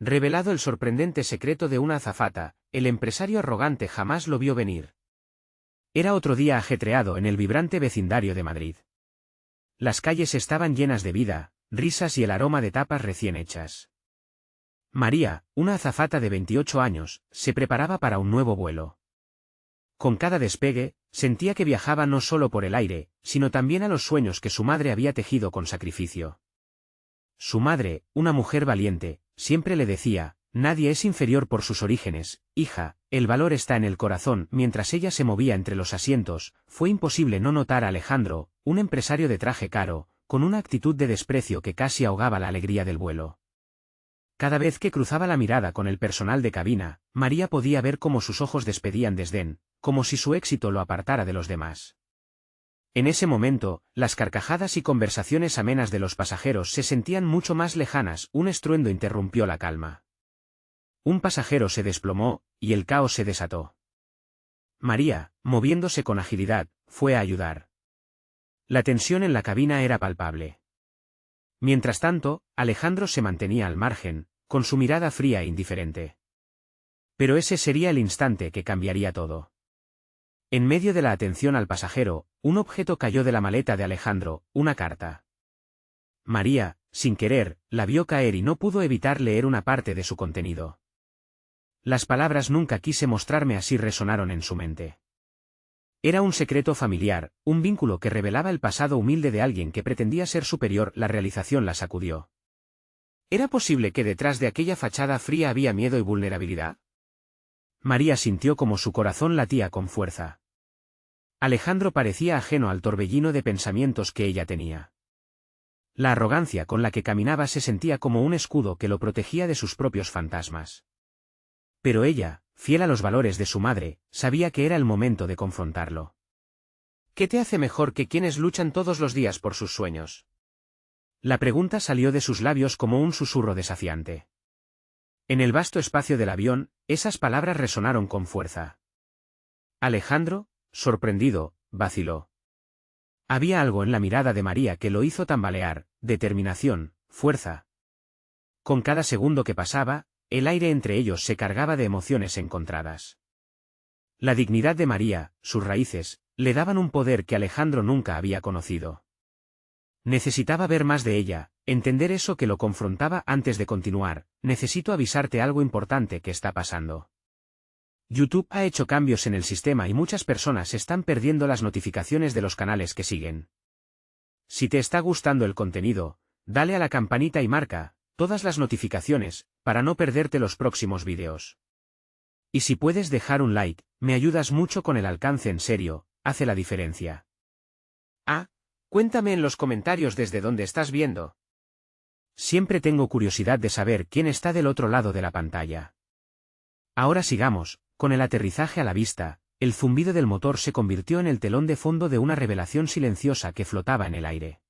revelado el sorprendente secreto de una azafata, el empresario arrogante jamás lo vio venir. Era otro día ajetreado en el vibrante vecindario de Madrid. Las calles estaban llenas de vida, risas y el aroma de tapas recién hechas. María, una azafata de 28 años, se preparaba para un nuevo vuelo. Con cada despegue, sentía que viajaba no solo por el aire, sino también a los sueños que su madre había tejido con sacrificio. Su madre, una mujer valiente, siempre le decía: nadie es inferior por sus orígenes, hija, el valor está en el corazón. Mientras ella se movía entre los asientos, fue imposible no notar a Alejandro, un empresario de traje caro, con una actitud de desprecio que casi ahogaba la alegría del vuelo. Cada vez que cruzaba la mirada con el personal de cabina, María podía ver cómo sus ojos despedían desdén, como si su éxito lo apartara de los demás. En ese momento, las carcajadas y conversaciones amenas de los pasajeros se sentían mucho más lejanas. Un estruendo interrumpió la calma. Un pasajero se desplomó, y el caos se desató. María, moviéndose con agilidad, fue a ayudar. La tensión en la cabina era palpable. Mientras tanto, Alejandro se mantenía al margen, con su mirada fría e indiferente. Pero ese sería el instante que cambiaría todo. En medio de la atención al pasajero, un objeto cayó de la maleta de Alejandro, una carta. María, sin querer, la vio caer y no pudo evitar leer una parte de su contenido. Las palabras "nunca quise mostrarme así" resonaron en su mente. Era un secreto familiar, un vínculo que revelaba el pasado humilde de alguien que pretendía ser superior. La realización la sacudió. ¿Era posible que detrás de aquella fachada fría había miedo y vulnerabilidad? María sintió como su corazón latía con fuerza. Alejandro parecía ajeno al torbellino de pensamientos que ella tenía. La arrogancia con la que caminaba se sentía como un escudo que lo protegía de sus propios fantasmas. Pero ella, fiel a los valores de su madre, sabía que era el momento de confrontarlo. ¿Qué te hace mejor que quienes luchan todos los días por sus sueños? La pregunta salió de sus labios como un susurro desafiante. En el vasto espacio del avión, esas palabras resonaron con fuerza. Alejandro, sorprendido, vaciló. Había algo en la mirada de María que lo hizo tambalear: determinación, fuerza. Con cada segundo que pasaba, el aire entre ellos se cargaba de emociones encontradas. La dignidad de María, sus raíces, le daban un poder que Alejandro nunca había conocido. Necesitaba ver más de ella, entender eso que lo confrontaba. Antes de continuar, necesito avisarte algo importante que está pasando. YouTube ha hecho cambios en el sistema y muchas personas están perdiendo las notificaciones de los canales que siguen. Si te está gustando el contenido, dale a la campanita y marca todas las notificaciones, para no perderte los próximos vídeos. Y si puedes dejar un like, me ayudas mucho con el alcance. En serio, hace la diferencia. Cuéntame en los comentarios desde dónde estás viendo. Siempre tengo curiosidad de saber quién está del otro lado de la pantalla. Ahora sigamos, con el aterrizaje a la vista. El zumbido del motor se convirtió en el telón de fondo de una revelación silenciosa que flotaba en el aire.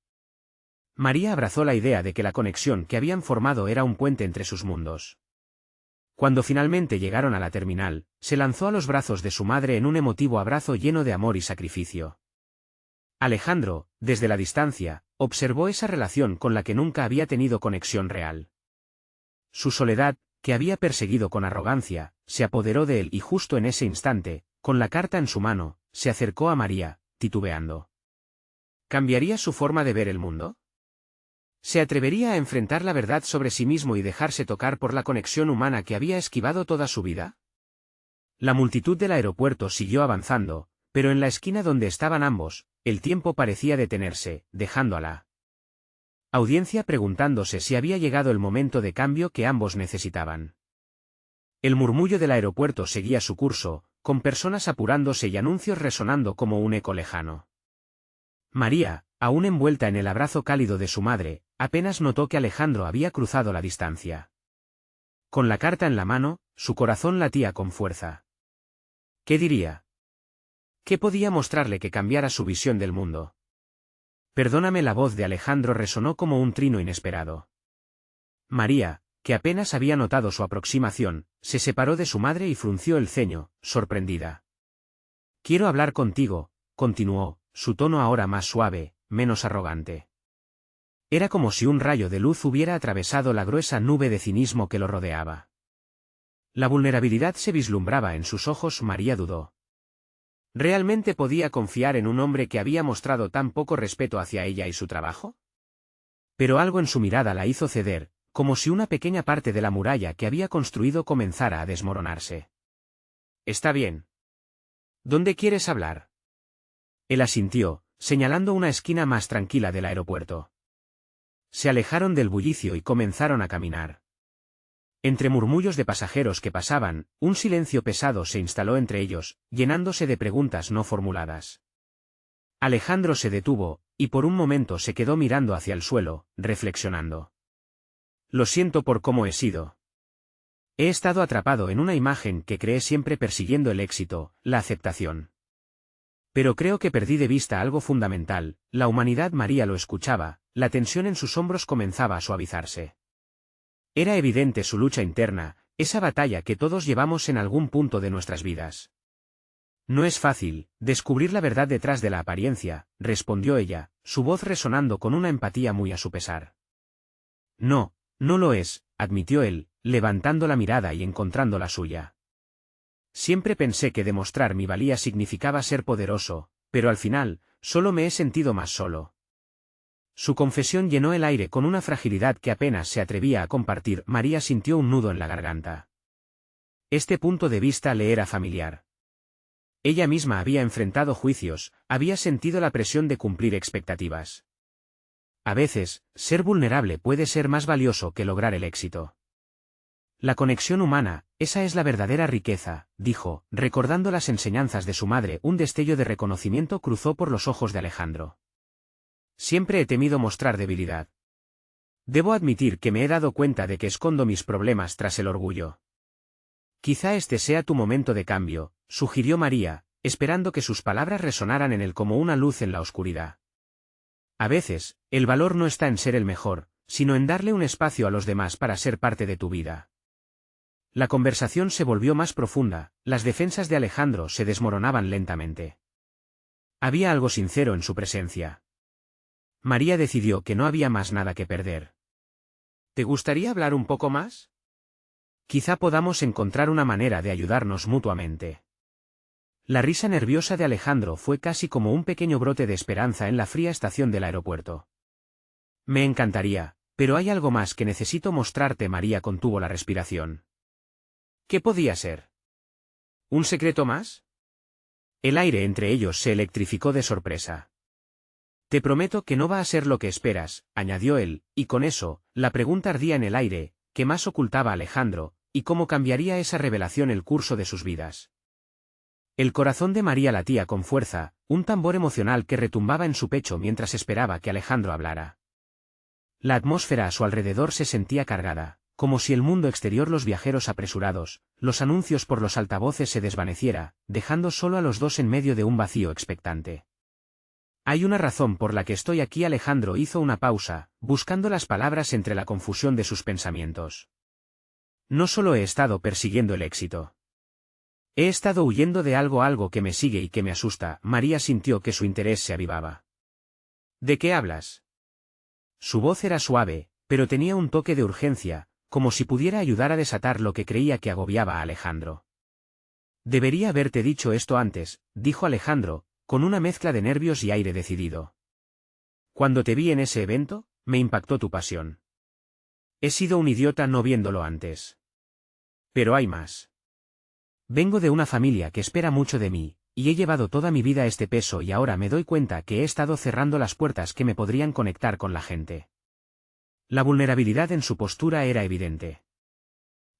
María abrazó la idea de que la conexión que habían formado era un puente entre sus mundos. Cuando finalmente llegaron a la terminal, se lanzó a los brazos de su madre en un emotivo abrazo lleno de amor y sacrificio. Alejandro, desde la distancia, observó esa relación con la que nunca había tenido conexión real. Su soledad, que había perseguido con arrogancia, se apoderó de él y justo en ese instante, con la carta en su mano, se acercó a María, titubeando. ¿Cambiaría su forma de ver el mundo? ¿Se atrevería a enfrentar la verdad sobre sí mismo y dejarse tocar por la conexión humana que había esquivado toda su vida? La multitud del aeropuerto siguió avanzando, pero en la esquina donde estaban ambos, el tiempo parecía detenerse, dejando a la audiencia preguntándose si había llegado el momento de cambio que ambos necesitaban. El murmullo del aeropuerto seguía su curso, con personas apurándose y anuncios resonando como un eco lejano. María, aún envuelta en el abrazo cálido de su madre, apenas notó que Alejandro había cruzado la distancia. Con la carta en la mano, su corazón latía con fuerza. ¿Qué diría? ¿Qué podía mostrarle que cambiara su visión del mundo? Perdóname. La voz de Alejandro resonó como un trino inesperado. María, que apenas había notado su aproximación, se separó de su madre y frunció el ceño, sorprendida. Quiero hablar contigo, continuó, su tono ahora más suave, menos arrogante. Era como si un rayo de luz hubiera atravesado la gruesa nube de cinismo que lo rodeaba. La vulnerabilidad se vislumbraba en sus ojos. María dudó. ¿Realmente podía confiar en un hombre que había mostrado tan poco respeto hacia ella y su trabajo? Pero algo en su mirada la hizo ceder, como si una pequeña parte de la muralla que había construido comenzara a desmoronarse. Está bien. ¿Dónde quieres hablar? Él asintió, señalando una esquina más tranquila del aeropuerto. Se alejaron del bullicio y comenzaron a caminar. Entre murmullos de pasajeros que pasaban, un silencio pesado se instaló entre ellos, llenándose de preguntas no formuladas. Alejandro se detuvo, y por un momento se quedó mirando hacia el suelo, reflexionando. Lo siento por cómo he sido. He estado atrapado en una imagen que creé siempre persiguiendo el éxito, la aceptación. Pero creo que perdí de vista algo fundamental, la humanidad. María lo escuchaba, la tensión en sus hombros comenzaba a suavizarse. Era evidente su lucha interna, esa batalla que todos llevamos en algún punto de nuestras vidas. No es fácil descubrir la verdad detrás de la apariencia, respondió ella, su voz resonando con una empatía muy a su pesar. No, no lo es, admitió él, levantando la mirada y encontrando la suya. Siempre pensé que demostrar mi valía significaba ser poderoso, pero al final, solo me he sentido más solo. Su confesión llenó el aire con una fragilidad que apenas se atrevía a compartir. María sintió un nudo en la garganta. Este punto de vista le era familiar. Ella misma había enfrentado juicios, había sentido la presión de cumplir expectativas. A veces, ser vulnerable puede ser más valioso que lograr el éxito. La conexión humana, esa es la verdadera riqueza, dijo, recordando las enseñanzas de su madre. Un destello de reconocimiento cruzó por los ojos de Alejandro. Siempre he temido mostrar debilidad. Debo admitir que me he dado cuenta de que escondo mis problemas tras el orgullo. Quizá este sea tu momento de cambio, sugirió María, esperando que sus palabras resonaran en él como una luz en la oscuridad. A veces, el valor no está en ser el mejor, sino en darle un espacio a los demás para ser parte de tu vida. La conversación se volvió más profunda, las defensas de Alejandro se desmoronaban lentamente. Había algo sincero en su presencia. María decidió que no había más nada que perder. ¿Te gustaría hablar un poco más? Quizá podamos encontrar una manera de ayudarnos mutuamente. La risa nerviosa de Alejandro fue casi como un pequeño brote de esperanza en la fría estación del aeropuerto. Me encantaría, pero hay algo más que necesito mostrarte. María contuvo la respiración. ¿Qué podía ser? ¿Un secreto más? El aire entre ellos se electrificó de sorpresa. Te prometo que no va a ser lo que esperas, añadió él, y con eso, la pregunta ardía en el aire, ¿qué más ocultaba Alejandro, y cómo cambiaría esa revelación el curso de sus vidas? El corazón de María latía con fuerza, un tambor emocional que retumbaba en su pecho mientras esperaba que Alejandro hablara. La atmósfera a su alrededor se sentía cargada, como si el mundo exterior, los viajeros apresurados, los anuncios por los altavoces se desvaneciera, dejando solo a los dos en medio de un vacío expectante. Hay una razón por la que estoy aquí. Alejandro hizo una pausa, buscando las palabras entre la confusión de sus pensamientos. No solo he estado persiguiendo el éxito. He estado huyendo de algo que me sigue y que me asusta. María sintió que su interés se avivaba. ¿De qué hablas? Su voz era suave, pero tenía un toque de urgencia, como si pudiera ayudar a desatar lo que creía que agobiaba a Alejandro. Debería haberte dicho esto antes, dijo Alejandro, con una mezcla de nervios y aire decidido. Cuando te vi en ese evento, me impactó tu pasión. He sido un idiota no viéndolo antes. Pero hay más. Vengo de una familia que espera mucho de mí, y he llevado toda mi vida este peso y ahora me doy cuenta que he estado cerrando las puertas que me podrían conectar con la gente. La vulnerabilidad en su postura era evidente.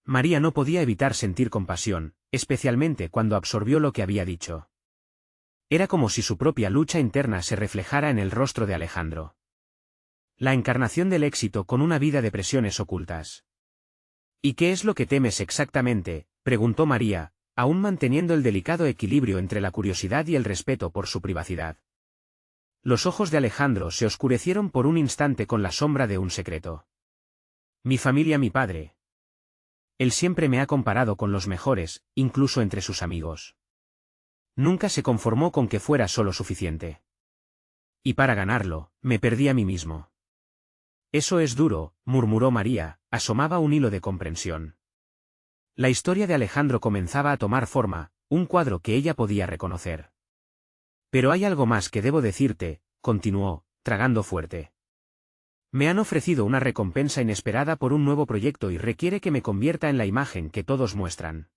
María no podía evitar sentir compasión, especialmente cuando absorbió lo que había dicho. Era como si su propia lucha interna se reflejara en el rostro de Alejandro. La encarnación del éxito con una vida de presiones ocultas. ¿Y qué es lo que temes exactamente?, preguntó María, aún manteniendo el delicado equilibrio entre la curiosidad y el respeto por su privacidad. Los ojos de Alejandro se oscurecieron por un instante con la sombra de un secreto. Mi familia, mi padre. Él siempre me ha comparado con los mejores, incluso entre sus amigos. Nunca se conformó con que fuera solo suficiente. Y para ganarlo, me perdí a mí mismo. Eso es duro, murmuró María, asomaba un hilo de comprensión. La historia de Alejandro comenzaba a tomar forma, un cuadro que ella podía reconocer. Pero hay algo más que debo decirte, continuó, tragando fuerte. Me han ofrecido una recompensa inesperada por un nuevo proyecto y requiere que me convierta en la imagen que todos muestran.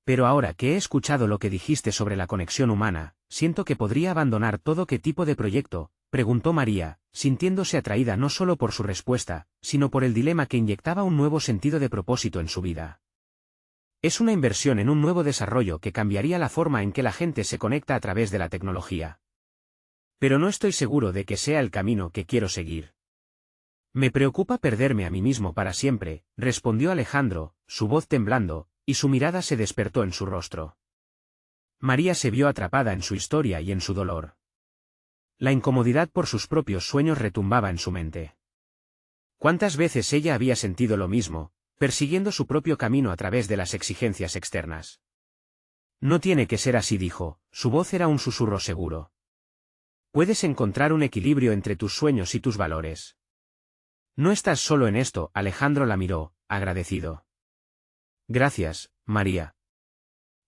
Pero ahora que he escuchado lo que dijiste sobre la conexión humana, siento que podría abandonar todo qué tipo de proyecto, preguntó María, sintiéndose atraída no solo por su respuesta, sino por el dilema que inyectaba un nuevo sentido de propósito en su vida. Es una inversión en un nuevo desarrollo que cambiaría la forma en que la gente se conecta a través de la tecnología. Pero no estoy seguro de que sea el camino que quiero seguir. Me preocupa perderme a mí mismo para siempre, respondió Alejandro, su voz temblando, y su mirada se despertó en su rostro. María se vio atrapada en su historia y en su dolor. La incomodidad por sus propios sueños retumbaba en su mente. ¿Cuántas veces ella había sentido lo mismo, persiguiendo su propio camino a través de las exigencias externas? No tiene que ser así, dijo, su voz era un susurro seguro. Puedes encontrar un equilibrio entre tus sueños y tus valores. No estás solo en esto, Alejandro la miró, agradecido. Gracias, María.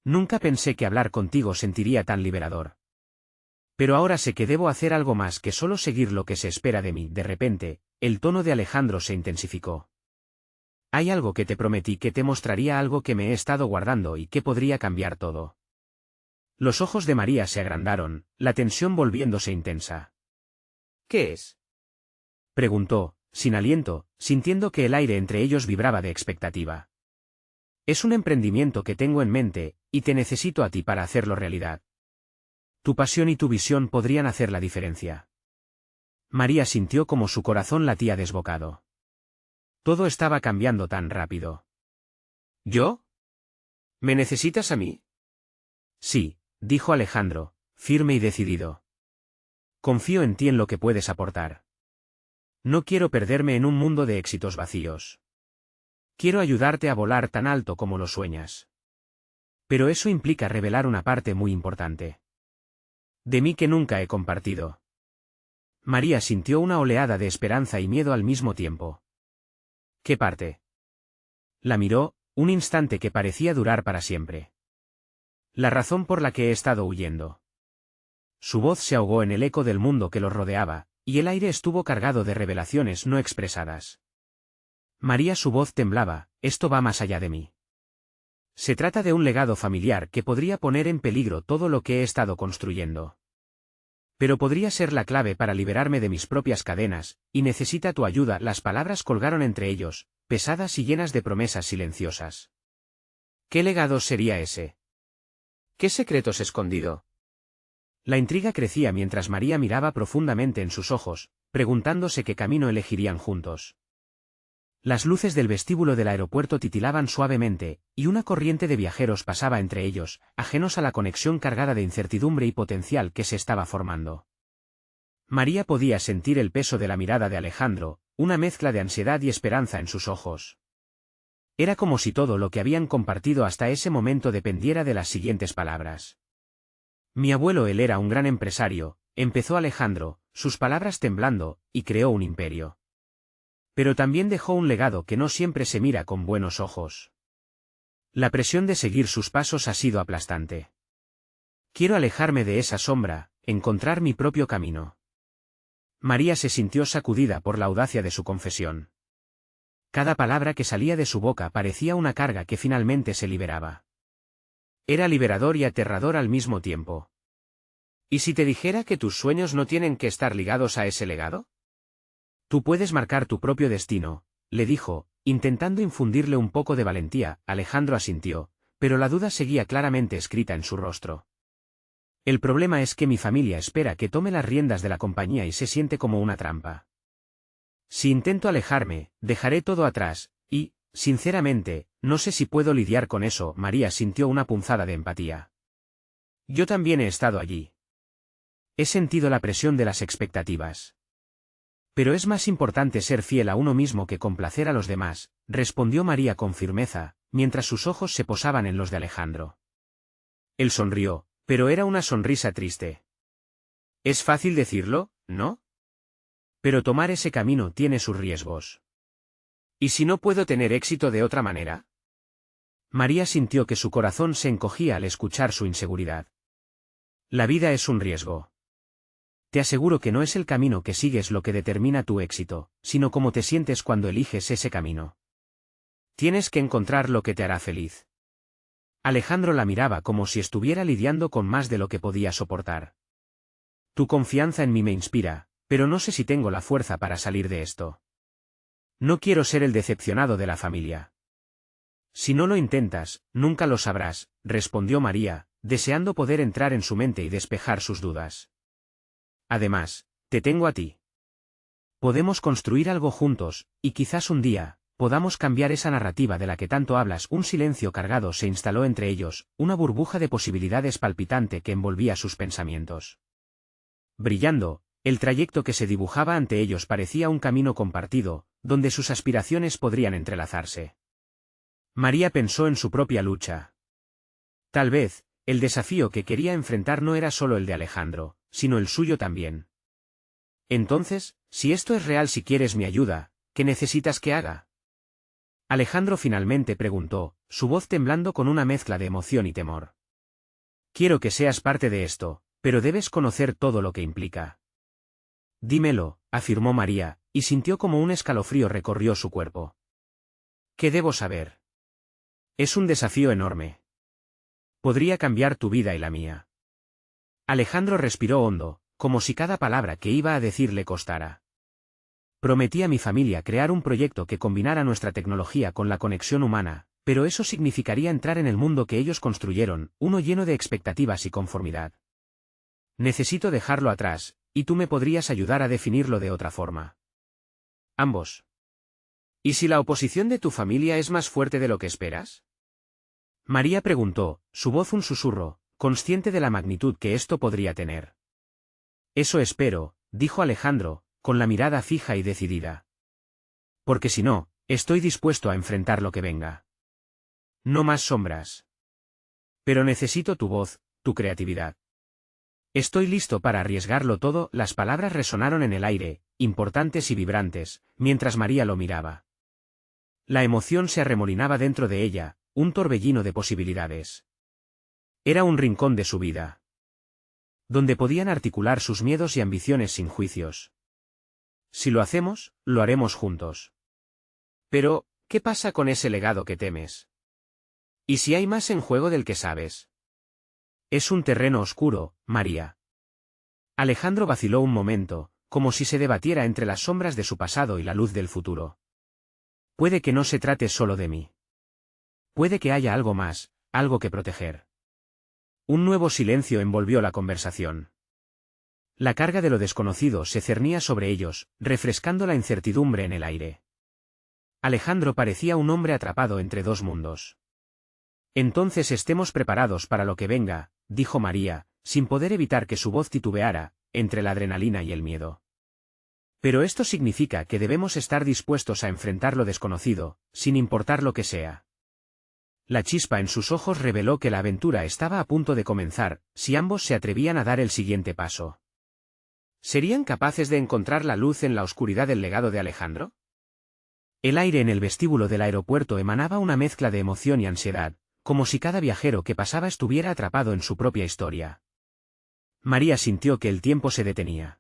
Nunca pensé que hablar contigo sentiría tan liberador. Pero ahora sé que debo hacer algo más que solo seguir lo que se espera de mí. De repente, el tono de Alejandro se intensificó. Hay algo que te prometí, que te mostraría algo que me he estado guardando y que podría cambiar todo. Los ojos de María se agrandaron, la tensión volviéndose intensa. ¿Qué es?, preguntó, sin aliento, sintiendo que el aire entre ellos vibraba de expectativa. Es un emprendimiento que tengo en mente, y te necesito a ti para hacerlo realidad. Tu pasión y tu visión podrían hacer la diferencia. María sintió como su corazón latía desbocado. Todo estaba cambiando tan rápido. ¿Yo? ¿Me necesitas a mí? Sí, dijo Alejandro, firme y decidido. Confío en ti, en lo que puedes aportar. No quiero perderme en un mundo de éxitos vacíos. Quiero ayudarte a volar tan alto como lo sueñas. Pero eso implica revelar una parte muy importante de mí que nunca he compartido. María sintió una oleada de esperanza y miedo al mismo tiempo. ¿Qué parte? La miró, un instante que parecía durar para siempre. La razón por la que he estado huyendo. Su voz se ahogó en el eco del mundo que los rodeaba, y el aire estuvo cargado de revelaciones no expresadas. María, su voz temblaba, esto va más allá de mí. Se trata de un legado familiar que podría poner en peligro todo lo que he estado construyendo. Pero podría ser la clave para liberarme de mis propias cadenas, y necesita tu ayuda. Las palabras colgaron entre ellos, pesadas y llenas de promesas silenciosas. ¿Qué legado sería ese? ¿Qué secretos escondido? La intriga crecía mientras María miraba profundamente en sus ojos, preguntándose qué camino elegirían juntos. Las luces del vestíbulo del aeropuerto titilaban suavemente, y una corriente de viajeros pasaba entre ellos, ajenos a la conexión cargada de incertidumbre y potencial que se estaba formando. María podía sentir el peso de la mirada de Alejandro, una mezcla de ansiedad y esperanza en sus ojos. Era como si todo lo que habían compartido hasta ese momento dependiera de las siguientes palabras. Mi abuelo, él era un gran empresario, empezó Alejandro, sus palabras temblando, y creó un imperio. Pero también dejó un legado que no siempre se mira con buenos ojos. La presión de seguir sus pasos ha sido aplastante. Quiero alejarme de esa sombra, encontrar mi propio camino. María se sintió sacudida por la audacia de su confesión. Cada palabra que salía de su boca parecía una carga que finalmente se liberaba. Era liberador y aterrador al mismo tiempo. ¿Y si te dijera que tus sueños no tienen que estar ligados a ese legado? Tú puedes marcar tu propio destino, le dijo, intentando infundirle un poco de valentía. Alejandro asintió, pero la duda seguía claramente escrita en su rostro. El problema es que mi familia espera que tome las riendas de la compañía y se siente como una trampa. Si intento alejarme, dejaré todo atrás, y, sinceramente, no sé si puedo lidiar con eso. María sintió una punzada de empatía. Yo también he estado allí. He sentido la presión de las expectativas. Pero es más importante ser fiel a uno mismo que complacer a los demás, respondió María con firmeza, mientras sus ojos se posaban en los de Alejandro. Él sonrió, pero era una sonrisa triste. Es fácil decirlo, ¿no? Pero tomar ese camino tiene sus riesgos. ¿Y si no puedo tener éxito de otra manera? María sintió que su corazón se encogía al escuchar su inseguridad. La vida es un riesgo. Te aseguro que no es el camino que sigues lo que determina tu éxito, sino cómo te sientes cuando eliges ese camino. Tienes que encontrar lo que te hará feliz. Alejandro la miraba como si estuviera lidiando con más de lo que podía soportar. Tu confianza en mí me inspira, pero no sé si tengo la fuerza para salir de esto. No quiero ser el decepcionado de la familia. Si no lo intentas, nunca lo sabrás, respondió María, deseando poder entrar en su mente y despejar sus dudas. Además, te tengo a ti. Podemos construir algo juntos, y quizás un día, podamos cambiar esa narrativa de la que tanto hablas. Un silencio cargado se instaló entre ellos, una burbuja de posibilidades palpitante que envolvía sus pensamientos. Brillando, el trayecto que se dibujaba ante ellos parecía un camino compartido, donde sus aspiraciones podrían entrelazarse. María pensó en su propia lucha. Tal vez, el desafío que quería enfrentar no era solo el de Alejandro, sino el suyo también. Entonces, si esto es real, si quieres mi ayuda, ¿qué necesitas que haga? Alejandro finalmente preguntó, su voz temblando con una mezcla de emoción y temor. Quiero que seas parte de esto, pero debes conocer todo lo que implica. Dímelo, afirmó María, y sintió como un escalofrío recorrió su cuerpo. ¿Qué debo saber? Es un desafío enorme. Podría cambiar tu vida y la mía. Alejandro respiró hondo, como si cada palabra que iba a decir le costara. Prometí a mi familia crear un proyecto que combinara nuestra tecnología con la conexión humana, pero eso significaría entrar en el mundo que ellos construyeron, uno lleno de expectativas y conformidad. Necesito dejarlo atrás, y tú me podrías ayudar a definirlo de otra forma. Ambos. ¿Y si la oposición de tu familia es más fuerte de lo que esperas? María preguntó, su voz un susurro, consciente de la magnitud que esto podría tener. Eso espero, dijo Alejandro, con la mirada fija y decidida. Porque si no, estoy dispuesto a enfrentar lo que venga. No más sombras. Pero necesito tu voz, tu creatividad. Estoy listo para arriesgarlo todo. Las palabras resonaron en el aire, importantes y vibrantes, mientras María lo miraba. La emoción se arremolinaba dentro de ella, un torbellino de posibilidades. Era un rincón de su vida, donde podían articular sus miedos y ambiciones sin juicios. Si lo hacemos, lo haremos juntos. Pero, ¿qué pasa con ese legado que temes? ¿Y si hay más en juego del que sabes? Es un terreno oscuro, María. Alejandro vaciló un momento, como si se debatiera entre las sombras de su pasado y la luz del futuro. Puede que no se trate solo de mí. Puede que haya algo más, algo que proteger. Un nuevo silencio envolvió la conversación. La carga de lo desconocido se cernía sobre ellos, refrescando la incertidumbre en el aire. Alejandro parecía un hombre atrapado entre dos mundos. Entonces estemos preparados para lo que venga, dijo María, sin poder evitar que su voz titubeara, entre la adrenalina y el miedo. Pero esto significa que debemos estar dispuestos a enfrentar lo desconocido, sin importar lo que sea. La chispa en sus ojos reveló que la aventura estaba a punto de comenzar, si ambos se atrevían a dar el siguiente paso. ¿Serían capaces de encontrar la luz en la oscuridad del legado de Alejandro? El aire en el vestíbulo del aeropuerto emanaba una mezcla de emoción y ansiedad, como si cada viajero que pasaba estuviera atrapado en su propia historia. María sintió que el tiempo se detenía.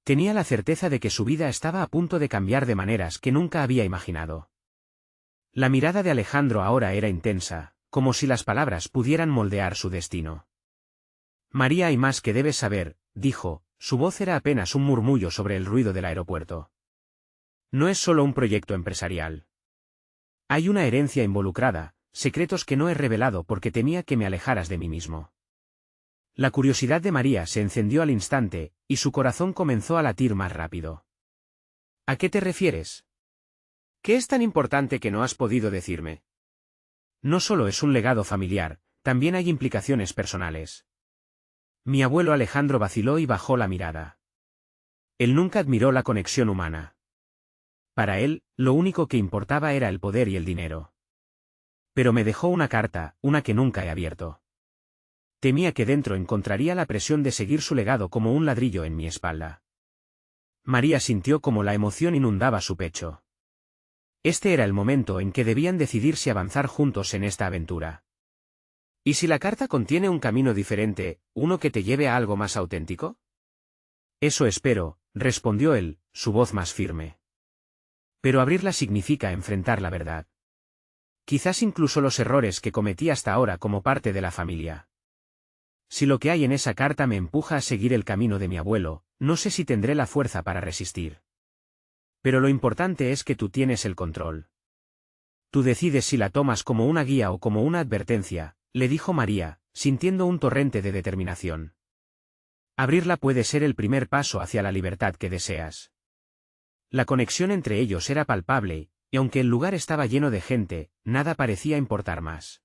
Tenía la certeza de que su vida estaba a punto de cambiar de maneras que nunca había imaginado. La mirada de Alejandro ahora era intensa, como si las palabras pudieran moldear su destino. María, hay más que debes saber, dijo, su voz era apenas un murmullo sobre el ruido del aeropuerto. No es solo un proyecto empresarial. Hay una herencia involucrada, secretos que no he revelado porque temía que me alejaras de mí mismo. La curiosidad de María se encendió al instante, y su corazón comenzó a latir más rápido. ¿A qué te refieres? ¿Qué es tan importante que no has podido decirme? No solo es un legado familiar, también hay implicaciones personales. Mi abuelo Alejandro vaciló y bajó la mirada. Él nunca admiró la conexión humana. Para él, lo único que importaba era el poder y el dinero. Pero me dejó una carta, una que nunca he abierto. Temía que dentro encontraría la presión de seguir su legado como un ladrillo en mi espalda. María sintió como la emoción inundaba su pecho. Este era el momento en que debían decidir si avanzar juntos en esta aventura. ¿Y si la carta contiene un camino diferente, uno que te lleve a algo más auténtico? Eso espero, respondió él, su voz más firme. Pero abrirla significa enfrentar la verdad. Quizás incluso los errores que cometí hasta ahora como parte de la familia. Si lo que hay en esa carta me empuja a seguir el camino de mi abuelo, no sé si tendré la fuerza para resistir. Pero lo importante es que tú tienes el control. Tú decides si la tomas como una guía o como una advertencia, le dijo María, sintiendo un torrente de determinación. Abrirla puede ser el primer paso hacia la libertad que deseas. La conexión entre ellos era palpable, y aunque el lugar estaba lleno de gente, nada parecía importar más.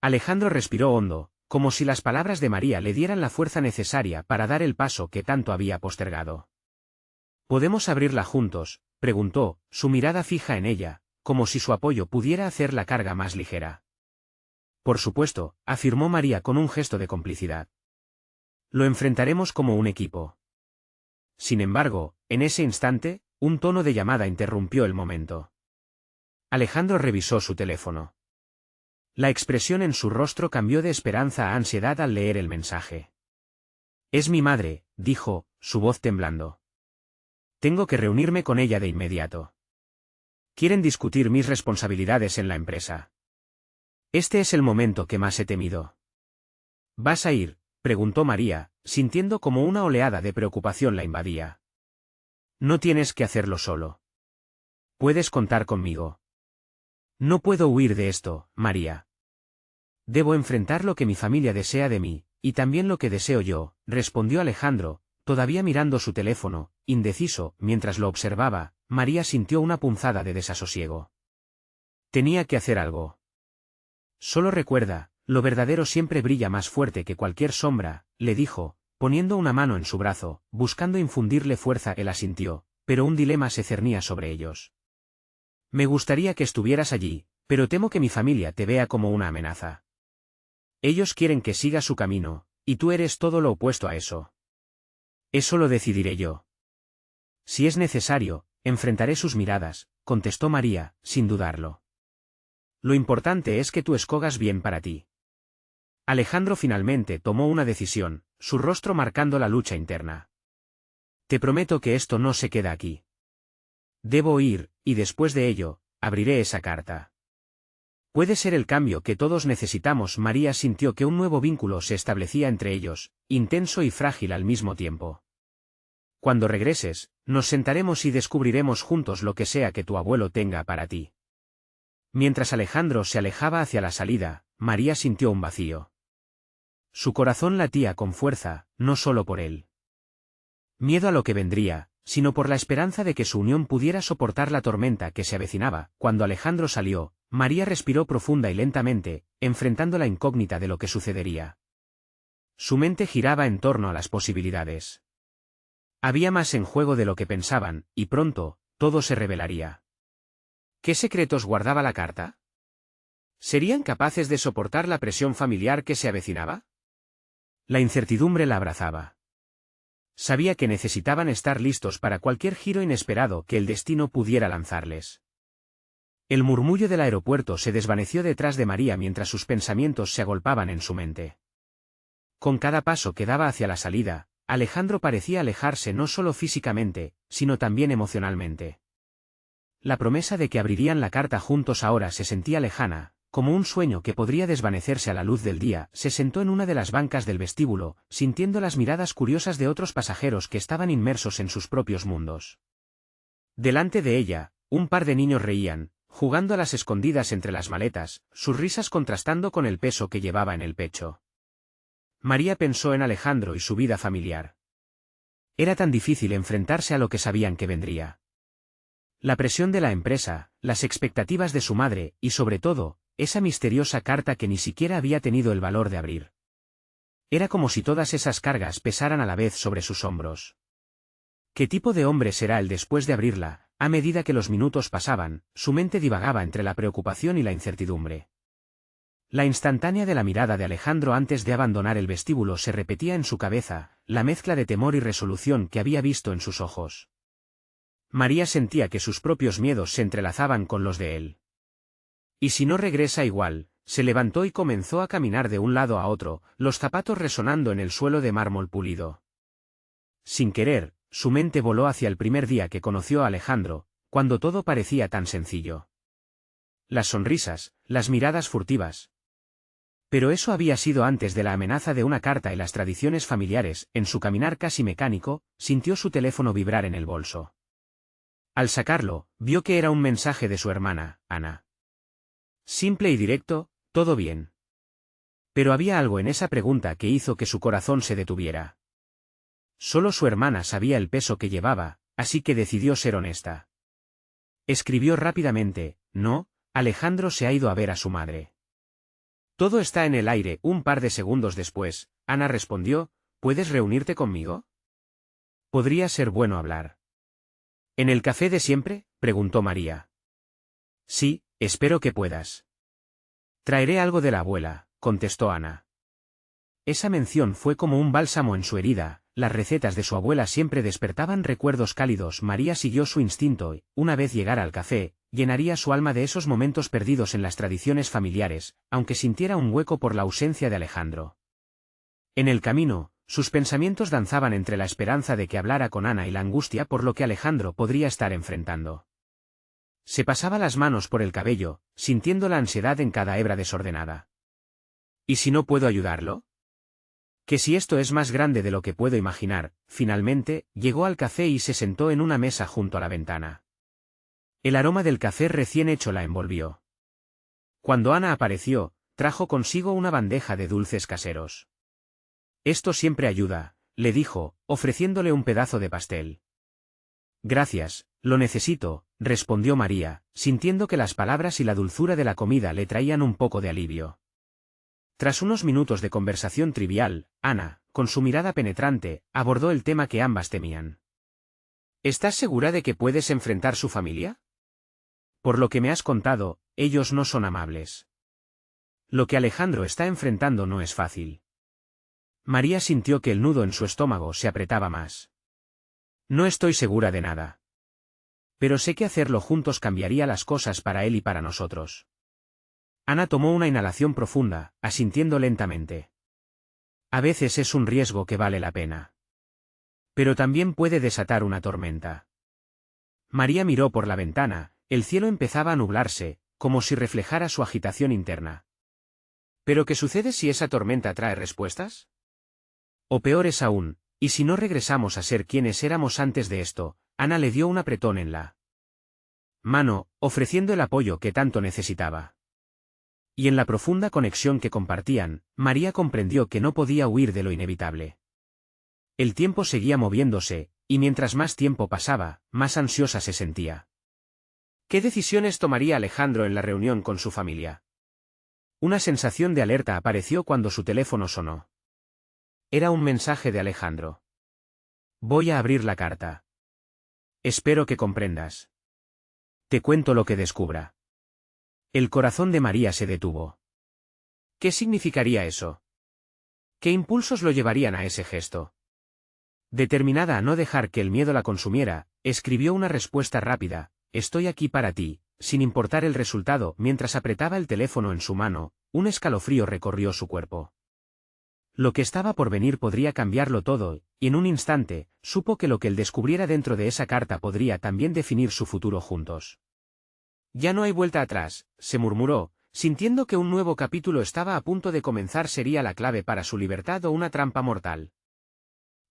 Alejandro respiró hondo, como si las palabras de María le dieran la fuerza necesaria para dar el paso que tanto había postergado. ¿Podemos abrirla juntos?, preguntó, su mirada fija en ella, como si su apoyo pudiera hacer la carga más ligera. Por supuesto, afirmó María con un gesto de complicidad. Lo enfrentaremos como un equipo. Sin embargo, en ese instante, un tono de llamada interrumpió el momento. Alejandro revisó su teléfono. La expresión en su rostro cambió de esperanza a ansiedad al leer el mensaje. Es mi madre, dijo, su voz temblando. Tengo que reunirme con ella de inmediato. Quieren discutir mis responsabilidades en la empresa. Este es el momento que más he temido. ¿Vas a ir?, preguntó María, sintiendo como una oleada de preocupación la invadía. No tienes que hacerlo solo. Puedes contar conmigo. No puedo huir de esto, María. Debo enfrentar lo que mi familia desea de mí, y también lo que deseo yo, respondió Alejandro, todavía mirando su teléfono, indeciso. Mientras lo observaba, María sintió una punzada de desasosiego. Tenía que hacer algo. Solo recuerda, lo verdadero siempre brilla más fuerte que cualquier sombra, le dijo, poniendo una mano en su brazo, buscando infundirle fuerza. Él asintió, pero un dilema se cernía sobre ellos. Me gustaría que estuvieras allí, pero temo que mi familia te vea como una amenaza. Ellos quieren que sigas su camino, y tú eres todo lo opuesto a eso. Eso lo decidiré yo. Si es necesario, enfrentaré sus miradas, contestó María, sin dudarlo. Lo importante es que tú escogas bien para ti. Alejandro finalmente tomó una decisión, su rostro marcando la lucha interna. Te prometo que esto no se queda aquí. Debo ir, y después de ello, abriré esa carta. Puede ser el cambio que todos necesitamos. María sintió que un nuevo vínculo se establecía entre ellos, intenso y frágil al mismo tiempo. Cuando regreses, nos sentaremos y descubriremos juntos lo que sea que tu abuelo tenga para ti. Mientras Alejandro se alejaba hacia la salida, María sintió un vacío. Su corazón latía con fuerza, no solo por él. Miedo a lo que vendría, sino por la esperanza de que su unión pudiera soportar la tormenta que se avecinaba. Cuando Alejandro salió, María respiró profunda y lentamente, enfrentando la incógnita de lo que sucedería. Su mente giraba en torno a las posibilidades. Había más en juego de lo que pensaban, y pronto, todo se revelaría. ¿Qué secretos guardaba la carta? ¿Serían capaces de soportar la presión familiar que se avecinaba? La incertidumbre la abrazaba. Sabía que necesitaban estar listos para cualquier giro inesperado que el destino pudiera lanzarles. El murmullo del aeropuerto se desvaneció detrás de María mientras sus pensamientos se agolpaban en su mente. Con cada paso que daba hacia la salida, Alejandro parecía alejarse no solo físicamente, sino también emocionalmente. La promesa de que abrirían la carta juntos ahora se sentía lejana, como un sueño que podría desvanecerse a la luz del día. Se sentó en una de las bancas del vestíbulo, sintiendo las miradas curiosas de otros pasajeros que estaban inmersos en sus propios mundos. Delante de ella, un par de niños reían, jugando a las escondidas entre las maletas, sus risas contrastando con el peso que llevaba en el pecho. María pensó en Alejandro y su vida familiar. Era tan difícil enfrentarse a lo que sabían que vendría. La presión de la empresa, las expectativas de su madre, y sobre todo, esa misteriosa carta que ni siquiera había tenido el valor de abrir. Era como si todas esas cargas pesaran a la vez sobre sus hombros. ¿Qué tipo de hombre será él después de abrirla? A medida que los minutos pasaban, su mente divagaba entre la preocupación y la incertidumbre. La instantánea de la mirada de Alejandro antes de abandonar el vestíbulo se repetía en su cabeza, la mezcla de temor y resolución que había visto en sus ojos. María sentía que sus propios miedos se entrelazaban con los de él. ¿Y si no regresa igual? Se levantó y comenzó a caminar de un lado a otro, los zapatos resonando en el suelo de mármol pulido. Sin querer, su mente voló hacia el primer día que conoció a Alejandro, cuando todo parecía tan sencillo. Las sonrisas, las miradas furtivas. Pero eso había sido antes de la amenaza de una carta y las tradiciones familiares. En su caminar casi mecánico, sintió su teléfono vibrar en el bolso. Al sacarlo, vio que era un mensaje de su hermana, Ana. Simple y directo, todo bien. Pero había algo en esa pregunta que hizo que su corazón se detuviera. Solo su hermana sabía el peso que llevaba, así que decidió ser honesta. Escribió rápidamente: no, Alejandro se ha ido a ver a su madre. Todo está en el aire. Un par de segundos después, Ana respondió: ¿puedes reunirte conmigo? Podría ser bueno hablar. ¿En el café de siempre?, preguntó María. Sí, espero que puedas. Traeré algo de la abuela, contestó Ana. Esa mención fue como un bálsamo en su herida. Las recetas de su abuela siempre despertaban recuerdos cálidos. María siguió su instinto y, una vez llegara al café, llenaría su alma de esos momentos perdidos en las tradiciones familiares, aunque sintiera un hueco por la ausencia de Alejandro. En el camino, sus pensamientos danzaban entre la esperanza de que hablara con Ana y la angustia por lo que Alejandro podría estar enfrentando. Se pasaba las manos por el cabello, sintiendo la ansiedad en cada hebra desordenada. ¿Y si no puedo ayudarlo? Que si esto es más grande de lo que puedo imaginar. Finalmente, llegó al café y se sentó en una mesa junto a la ventana. El aroma del café recién hecho la envolvió. Cuando Ana apareció, trajo consigo una bandeja de dulces caseros. Esto siempre ayuda, le dijo, ofreciéndole un pedazo de pastel. Gracias, lo necesito, respondió María, sintiendo que las palabras y la dulzura de la comida le traían un poco de alivio. Tras unos minutos de conversación trivial, Ana, con su mirada penetrante, abordó el tema que ambas temían. ¿Estás segura de que puedes enfrentar su familia? Por lo que me has contado, ellos no son amables. Lo que Alejandro está enfrentando no es fácil. María sintió que el nudo en su estómago se apretaba más. No estoy segura de nada. Pero sé que hacerlo juntos cambiaría las cosas para él y para nosotros. Ana tomó una inhalación profunda, asintiendo lentamente. A veces es un riesgo que vale la pena. Pero también puede desatar una tormenta. María miró por la ventana, el cielo empezaba a nublarse, como si reflejara su agitación interna. ¿Pero qué sucede si esa tormenta trae respuestas? O peor es aún, ¿y si no regresamos a ser quienes éramos antes de esto? Ana le dio un apretón en la mano, ofreciendo el apoyo que tanto necesitaba. Y en la profunda conexión que compartían, María comprendió que no podía huir de lo inevitable. El tiempo seguía moviéndose, y mientras más tiempo pasaba, más ansiosa se sentía. ¿Qué decisiones tomaría Alejandro en la reunión con su familia? Una sensación de alerta apareció cuando su teléfono sonó. Era un mensaje de Alejandro. Voy a abrir la carta. Espero que comprendas. Te cuento lo que descubra. El corazón de María se detuvo. ¿Qué significaría eso? ¿Qué impulsos lo llevarían a ese gesto? Determinada a no dejar que el miedo la consumiera, escribió una respuesta rápida: estoy aquí para ti, sin importar el resultado. Mientras apretaba el teléfono en su mano, un escalofrío recorrió su cuerpo. Lo que estaba por venir podría cambiarlo todo, y en un instante, supo que lo que él descubriera dentro de esa carta podría también definir su futuro juntos. Ya no hay vuelta atrás, se murmuró, sintiendo que un nuevo capítulo estaba a punto de comenzar. ¿Sería la clave para su libertad o una trampa mortal?